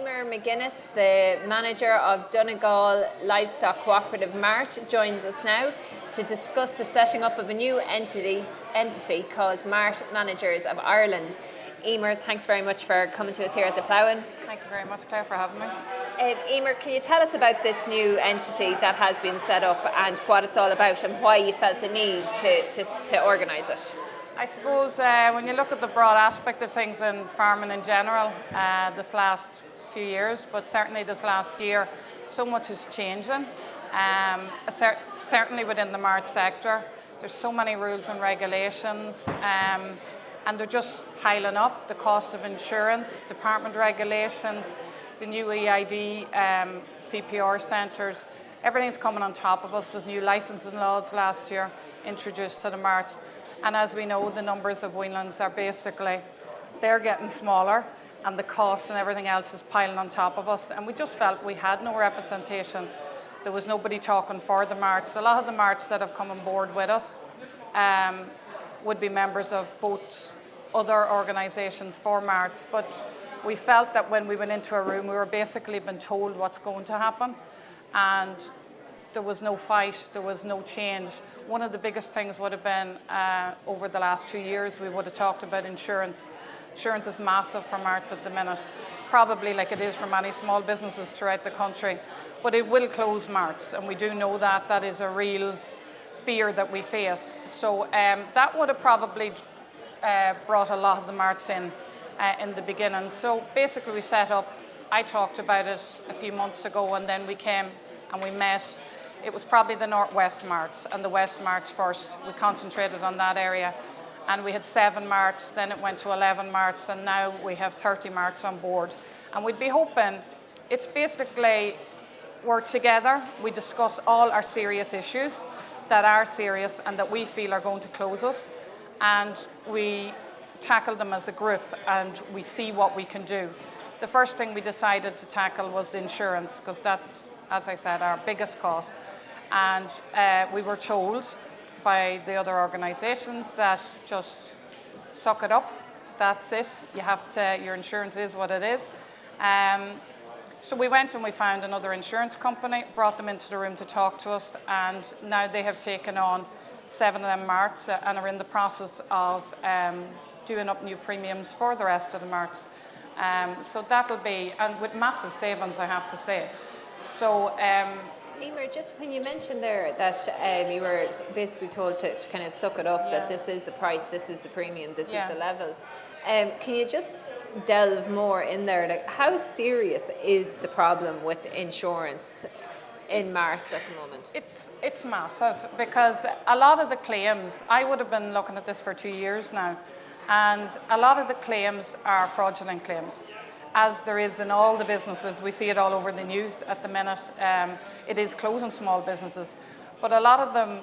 Eimear McGuinnes, the manager of Donegal Livestock Cooperative Mart, joins us now to discuss the setting up of a new entity called Mart Managers of Ireland. Eimear, thanks very much for coming to us here at the Ploughing. Thank you very much, Claire, for having me. Eimear, can you tell us about this new entity that has been set up and what it's all about and why you felt the need to organise it? I suppose when you look at the broad aspect of things in farming in general, this last few years, but certainly this last year, so much is changing. Certainly within the mart sector, there's so many rules and regulations, and they're just piling up. The cost of insurance, department regulations, the new EID, CPR centres, everything's coming on top of us. There's new licensing laws last year introduced to the marts. And as we know, the numbers of weanlings are they're getting smaller, and the costs and everything else is piling on top of us. And we just felt we had no representation. There was nobody talking for the marts. A lot of the marts that have come on board with us would be members of both other organisations for marts. But we felt that when we went into a room, we were basically been told what's going to happen. And there was no fight, there was no change. One of the biggest things would have been over the last 2 years, we would have talked about insurance. Insurance is massive for marts at the minute, probably like it is for many small businesses throughout the country. But it will close marts, and we do know that. That is a real fear that we face. So that would have probably brought a lot of the marts in the beginning. So basically we set up, I talked about it a few months ago, and then we came and we met. It was probably the Northwest marts and the West marts first. We concentrated on that area, and we had 7 marts, then it went to 11 marts, and now we have 30 marts on board. And we'd be hoping, it's basically, we're together, we discuss all our serious issues that are serious and that we feel are going to close us, and we tackle them as a group and we see what we can do. The first thing we decided to tackle was the insurance, because that's, as I said, our biggest cost. And we were told by the other organisations that just suck it up, that's it, you have to, your insurance is what it is. So we went and we found another insurance company, brought them into the room to talk to us, and now they have taken on 7 of them marts and are in the process of doing up new premiums for the rest of the marts. So that'll be, and with massive savings, I have to say. So Eimear, just when you mentioned there that you were basically told to kind of suck it up, that this is the price, this is the premium, this is the level. Can you just delve more in there? Like, how serious is the problem with insurance in marts at the moment? It's massive, because a lot of the claims, I would have been looking at this for 2 years now, and a lot of the claims are fraudulent claims, as there is in all the businesses. We see it all over the news at the minute. It is closing small businesses, but a lot of them,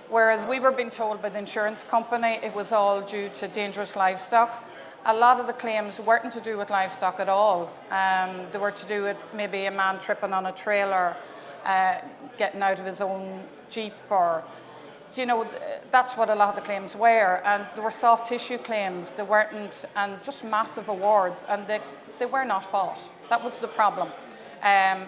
whereas we were being told by the insurance company it was all due to dangerous livestock, a lot of the claims weren't to do with livestock at all. They were to do with maybe a man tripping on a trailer, getting out of his own Jeep, or that's what a lot of the claims were. And there were soft tissue claims, they weren't, and just massive awards, and they were not fought. That was the problem.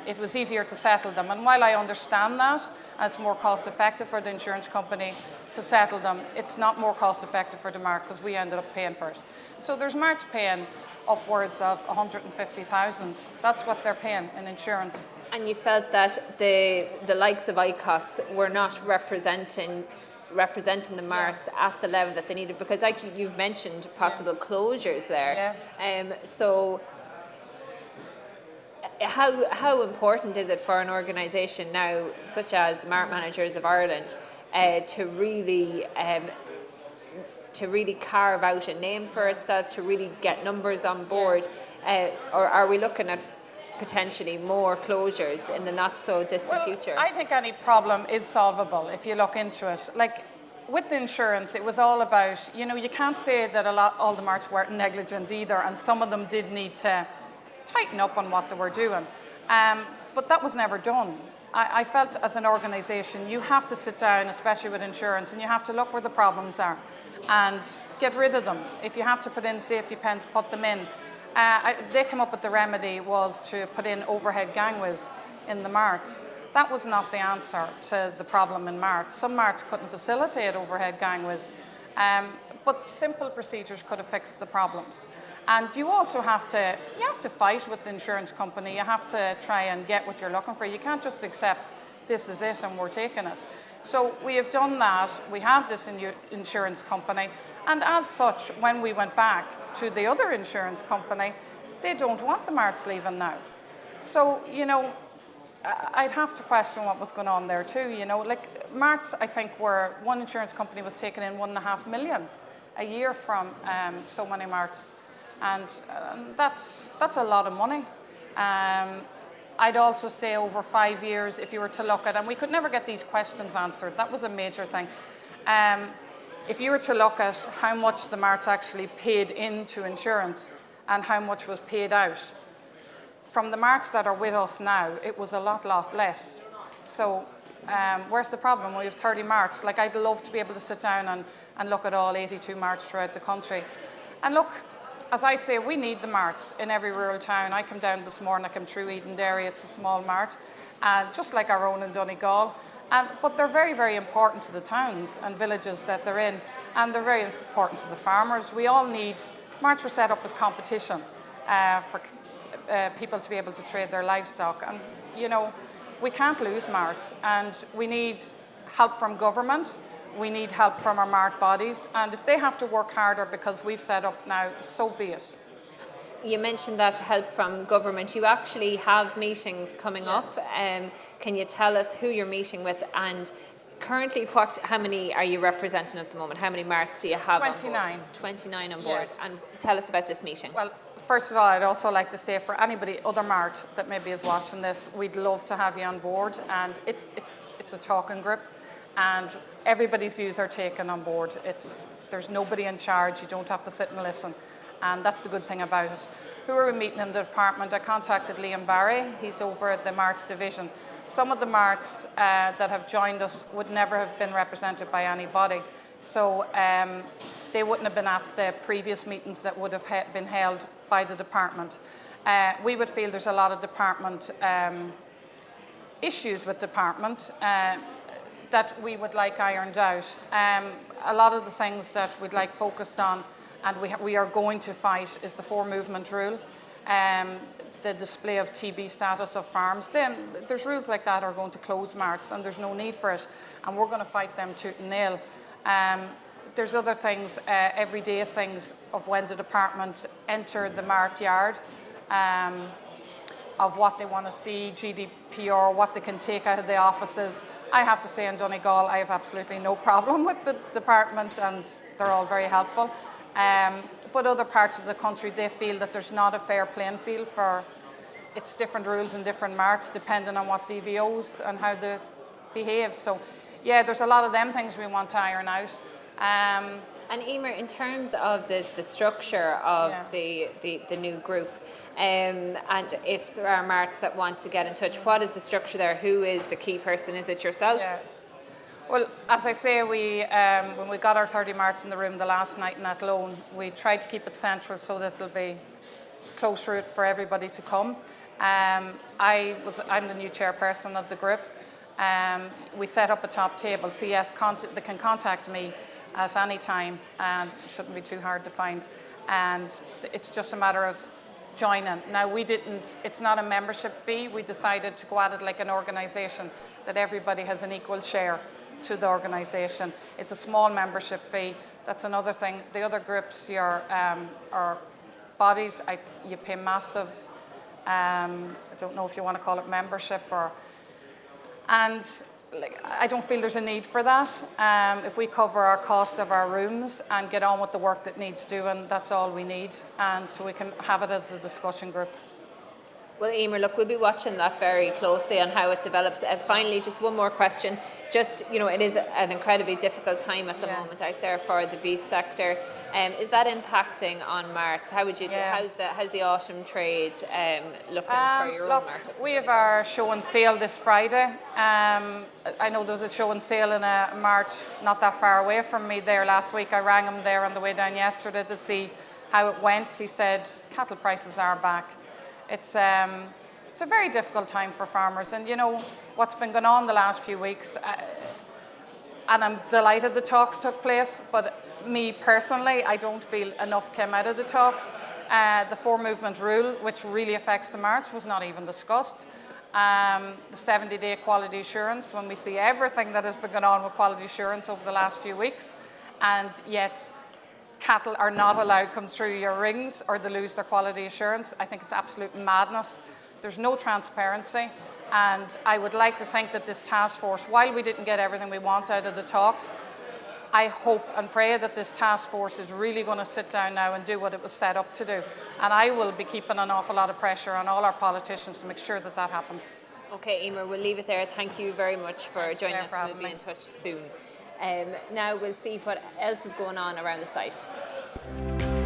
It was easier to settle them, and while I understand that, and it's more cost effective for the insurance company to settle them, it's not more cost effective for the mart, because we ended up paying for it. So there's marts paying upwards of 150,000. That's what they're paying in insurance. And you felt that the likes of ICOS were not representing the marts at the level that they needed, because like you've mentioned possible closures there. So how important is it for an organisation now, such as the Mart Managers of Ireland, to really carve out a name for itself, to really get numbers on board, or are we looking at potentially more closures in the not so distant future? I think any problem is solvable if you look into it. Like with the insurance, it was all about, you can't say that all the marts weren't negligent either, and some of them did need to tighten up on what they were doing. But that was never done. I felt as an organisation, you have to sit down, especially with insurance, and you have to look where the problems are and get rid of them. If you have to put in safety pens, put them in. They came up with the remedy was to put in overhead gangways in the marts. That was not the answer to the problem in marts. Some marts couldn't facilitate overhead gangways, but simple procedures could have fixed the problems. And you also have to fight with the insurance company. You have to try and get what you're looking for. You can't just accept this is it and we're taking it. So we have done that. We have this insurance company. And as such, when we went back to the other insurance company, they don't want the marts leaving now. So, you know, I'd have to question what was going on there too. You know, like marts, I think one insurance company was taking in $1.5 million a year from so many marts. And that's a lot of money. I'd also say over 5 years, if you were to look at, and we could never get these questions answered, that was a major thing. If you were to look at how much the marts actually paid into insurance and how much was paid out, from the marts that are with us now, it was a lot less. So where's the problem? We have 30 marts. Like, I'd love to be able to sit down and look at all 82 marts throughout the country. And look, as I say, we need the marts in every rural town. I come down this morning, I come through Edenderry, it's a small mart, just like our own in Donegal. But they're very, very important to the towns and villages that they're in, and they're very important to the farmers. We all need, marts were set up as competition for people to be able to trade their livestock. And, you know, we can't lose marts, and we need help from government. We need help from our mart bodies, and if they have to work harder because we've set up now, so be it. You mentioned that help from government. You actually have meetings coming up. Can you tell us who you're meeting with, and currently how many are you representing at the moment? How many marts do you have 29. on board? 29 on board. Yes. And tell us about this meeting. Well, first of all, I'd also like to say for anybody, other mart that maybe is watching this, we'd love to have you on board, and it's a talking group. And everybody's views are taken on board. There's nobody in charge. You don't have to sit and listen. And that's the good thing about it. Who are we meeting in the department? I contacted Liam Barry. He's over at the Marts division. Some of the marts that have joined us would never have been represented by anybody. So they wouldn't have been at the previous meetings that would have been held by the department. We would feel there's a lot of department issues with department that we would like ironed out. A lot of the things that we'd like focused on, and we are going to fight, is the 4 movement rule, the display of TB status of farms. There's rules like that are going to close marts, and there's no need for it, and we're going to fight them tooth and nail. There's other things, everyday things of when the department enter the mart yard, of what they want to see, GDPR, what they can take out of the offices. I have to say in Donegal, I have absolutely no problem with the department, and they're all very helpful. But other parts of the country, they feel that there's not a fair playing field for it's different rules in different marts depending on what DVOs and how they behave. So yeah, there's a lot of them things we want to iron out. And Eimear, in terms of the structure of the new group, and if there are marts that want to get in touch, what is the structure there? Who is the key person? Is it yourself? Yeah. Well, as I say, when we got our 30 marts in the room the last night in Athlone, we tried to keep it central so that it'll be close route for everybody to come. I'm the new chairperson of the group. We set up a top table, so yes, they can contact me at any time, and it shouldn't be too hard to find. And it's just a matter of joining. Now, it's not a membership fee. We decided to go at it like an organisation, that everybody has an equal share to the organisation. It's a small membership fee. That's another thing. The other groups, your bodies, you pay massive, I don't know if you want to call it membership, and I don't feel there's a need for that. If we cover our cost of our rooms and get on with the work that needs doing, that's all we need, and so we can have it as a discussion group. Well, Eimear, look, we'll be watching that very closely on how it develops. Finally, just one more question. Just, it is an incredibly difficult time at the moment out there for the beef sector. Is that impacting on marts? How would you do? How's the autumn trade looking for your own mart? We have our show and sale this Friday. I know there was a show and sale in a mart not that far away from me there last week. I rang them there on the way down yesterday to see how it went, he said cattle prices are back. It's a very difficult time for farmers, and you know what's been going on the last few weeks, and I'm delighted the talks took place, but me personally, I don't feel enough came out of the talks. The 4 movement rule, which really affects the marts, was not even discussed. The 70-day quality assurance, when we see everything that has been going on with quality assurance over the last few weeks, and yet cattle are not allowed to come through your rings or they lose their quality assurance. I think it's absolute madness. There's no transparency, and I would like to think that this task force, while we didn't get everything we want out of the talks, I hope and pray that this task force is really going to sit down now and do what it was set up to do. And I will be keeping an awful lot of pressure on all our politicians to make sure that that happens. Okay, Eimear, we'll leave it there. Thank you very much for joining us, and we'll be in touch soon. Now we'll see what else is going on around the site.